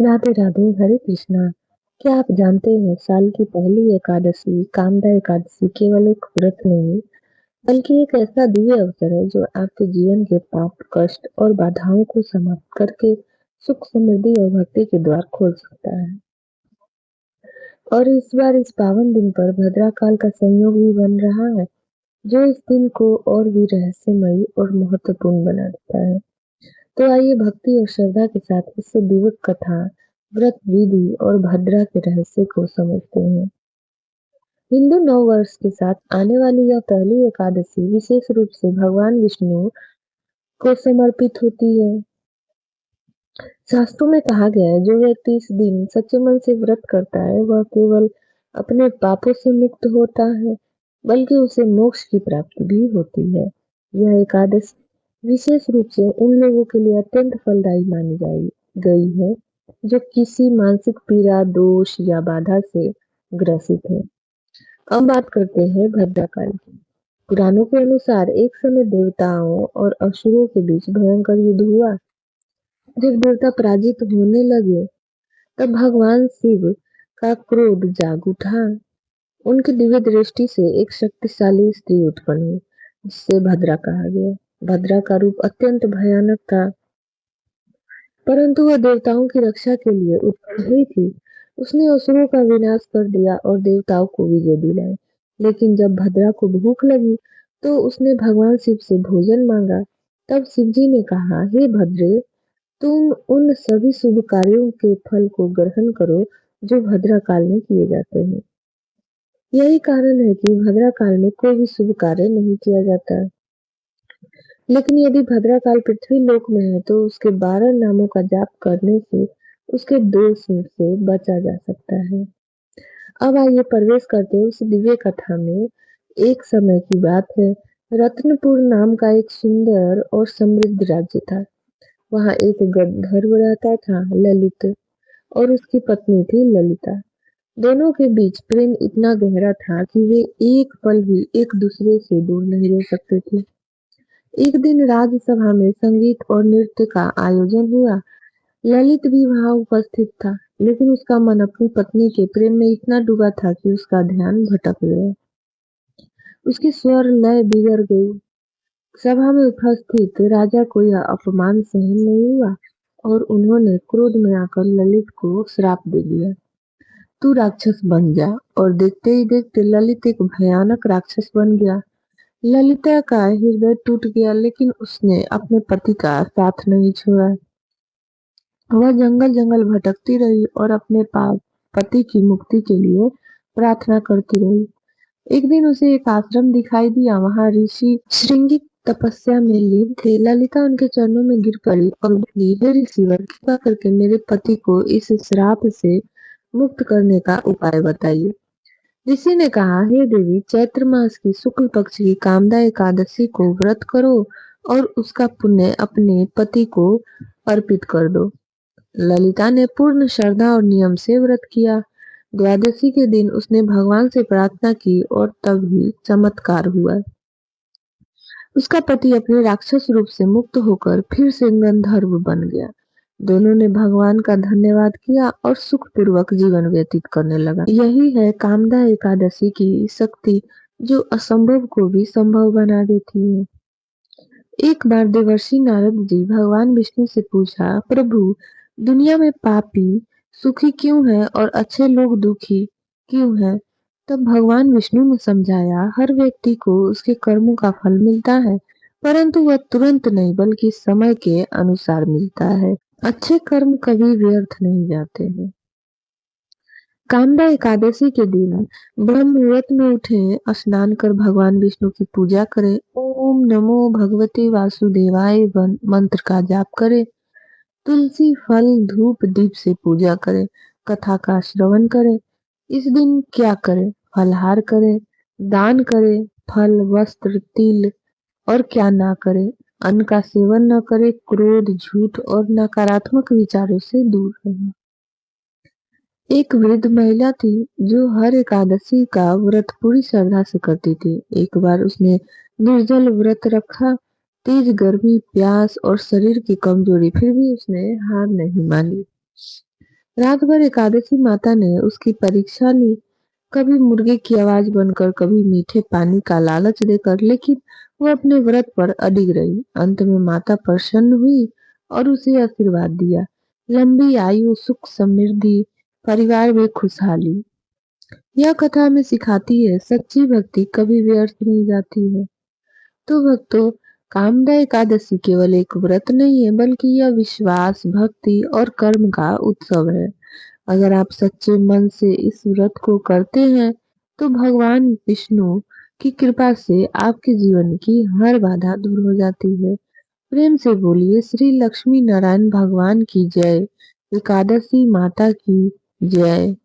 राधे राधे, हरे कृष्णा। क्या आप जानते हैं, साल की पहली एकादशी कामदा एकादशी केवल एक व्रत नहीं, बल्कि एक ऐसा दिव्य अवसर है जो आपके जीवन के पाप, कष्ट और बाधाओं को समाप्त करके सुख, समृद्धि और भक्ति के द्वार खोल सकता है। और इस बार इस पावन दिन पर भद्रा काल का संयोग भी बन रहा है, जो इस दिन को और भी रहस्यमयी और महत्वपूर्ण बना देता है। तो आइए भक्ति और श्रद्धा के साथ इससे दिव्य कथा, व्रत विधि और भद्रा के रहस्य को समझते हैं। हिंदू नव वर्ष के साथ आने वाली यह पहली एकादशी विशेष रूप से भगवान विष्णु को समर्पित होती है। शास्त्रों में कहा गया है, जो व्यक्ति इस दिन सच्चे मन से व्रत करता है, वह केवल अपने पापों से मुक्त होता है, बल्कि उसे मोक्ष की प्राप्ति भी होती है। यह एकादशी विशेष रूप से उन लोगों के लिए अत्यंत फलदायी मानी गई है, जो किसी मानसिक पीड़ा, दोष या बाधा से ग्रसित है। अब बात करते हैं भद्रकाल की। पुराणों के अनुसार एक समय देवताओं और असुरों के बीच भयंकर युद्ध हुआ। जब देवता पराजित होने लगे, तब भगवान शिव का क्रोध जाग उठा। उनकी दिव्य दृष्टि से एक शक्तिशाली स्त्री उत्पन्न हुई, जिसे भद्रा कहा गया। भद्रा का रूप अत्यंत भयानक था, परंतु वह देवताओं की रक्षा के लिए उत्पन्न हुई थी। उसने असुरों का विनाश कर दिया और देवताओं को विजय दिलाई। लेकिन जब भद्रा को भूख लगी, तो उसने भगवान शिव से भोजन मांगा। तब शिव जी ने कहा, हे भद्रे, तुम उन सभी शुभ कार्यों के फल को ग्रहण करो जो भद्रा काल में किए जाते हैं। यही कारण है कि भद्रा काल में कोई भी शुभ कार्य नहीं किया जाता। लेकिन यदि भद्रा काल पृथ्वी लोक में है, तो उसके 12 नामों का जाप करने से उसके दोष से बचा जा सकता है। अब आइए प्रवेश करते हैं उस दिव्य कथा में। एक समय की बात है, रत्नपुर नाम का एक सुंदर और समृद्ध राज्य था। वहाँ एक गंधर्व रहता था, ललित, और उसकी पत्नी थी ललिता। दोनों के बीच प्रेम इतना गहरा था कि वे एक पल भी एक दूसरे से दूर नहीं रह सकते थे। एक दिन राजसभा में संगीत और नृत्य का आयोजन हुआ। ललित भी वहां उपस्थित था, लेकिन उसका मन अपनी पत्नी के प्रेम में इतना डूबा था कि उसका ध्यान भटक गया। उसकी स्वर लय बिगड़ गई। सभा में उपस्थित राजा को यह अपमान सहन नहीं हुआ और उन्होंने क्रोध में आकर ललित को श्राप दे दिया, तू राक्षस बन जा। और देखते ही देखते ललित एक भयानक राक्षस बन गया। ललिता का हृदय टूट गया, लेकिन उसने अपने पति का साथ नहीं छोड़ा। वह जंगल जंगल भटकती रही और अपने पति की मुक्ति के लिए प्रार्थना करती रही। एक दिन उसे एक आश्रम दिखाई दिया। वहां ऋषि श्रृंगी तपस्या में लीन थे। ललिता उनके चरणों में गिर पड़ी और बोली, हे ऋषिवर, कृपा करके मेरे पति को इस श्राप से मुक्त करने का उपाय बताइए। ऋषि ने कहा, हे देवी, चैत्र मास की शुक्ल पक्ष की कामदा एकादशी को व्रत करो और उसका पुण्य अपने पति को अर्पित कर दो। ललिता ने पूर्ण श्रद्धा और नियम से व्रत किया। द्वादशी के दिन उसने भगवान से प्रार्थना की और तभी चमत्कार हुआ। उसका पति अपने राक्षस रूप से मुक्त होकर फिर से गंधर्व बन गया। दोनों ने भगवान का धन्यवाद किया और सुखपूर्वक जीवन व्यतीत करने लगा। यही है कामदा एकादशी की शक्ति, जो असंभव को भी संभव बना देती है। एक बार देवर्षि नारद जी भगवान विष्णु से पूछा, प्रभु, दुनिया में पापी सुखी क्यों है और अच्छे लोग दुखी क्यों है? तब भगवान विष्णु ने समझाया, हर व्यक्ति को उसके कर्मों का फल मिलता है, परंतु वह तुरंत नहीं बल्कि समय के अनुसार मिलता है। अच्छे कर्म कभी व्यर्थ नहीं जाते हैं। कामदा एकादशी के दिन ब्रह्म मुहूर्त में उठे, स्नान कर भगवान विष्णु की पूजा करें, ओम नमो भगवते वासुदेवाय मंत्र का जाप करें, तुलसी फल धूप दीप से पूजा करें, कथा का श्रवण करें। इस दिन क्या करें? फलहार करें, दान करें, फल वस्त्र तिल, और क्या ना करें? अन्न का सेवन न करें, क्रोध झूठ और नकारात्मक विचारों से दूर रहें। एक वृद्ध महिला थी जो हर एकादशी का व्रत पूरी श्रद्धा से करती थी। एक बार उसने निर्जल व्रत रखा। तेज गर्मी, प्यास और शरीर की कमजोरी, फिर भी उसने हार नहीं मानी। रात भर एकादशी माता ने उसकी परीक्षा ली, कभी मुर्गे की आवाज बनकर, कभी मीठे पानी का लालच देकर, लेकिन वो अपने व्रत पर अडिग रही। अंत में माता प्रसन्न हुई और उसे आशीर्वाद दिया, लंबी आयु, सुख समृद्धि, परिवार में खुशहाली। यह कथा हमें सिखाती है सच्ची भक्ति कभी व्यर्थ नहीं जाती है। तो भक्तों, कामदा एकादशी केवल एक व्रत नहीं है, बल्कि यह विश्वास, भक्ति और कर्म का उत्सव है। अगर आप सच्चे मन से इस व्रत को करते हैं, तो भगवान विष्णु की कृपा से आपके जीवन की हर बाधा दूर हो जाती है। प्रेम से बोलिए श्री लक्ष्मी नारायण भगवान की जय, एकादशी माता की जय।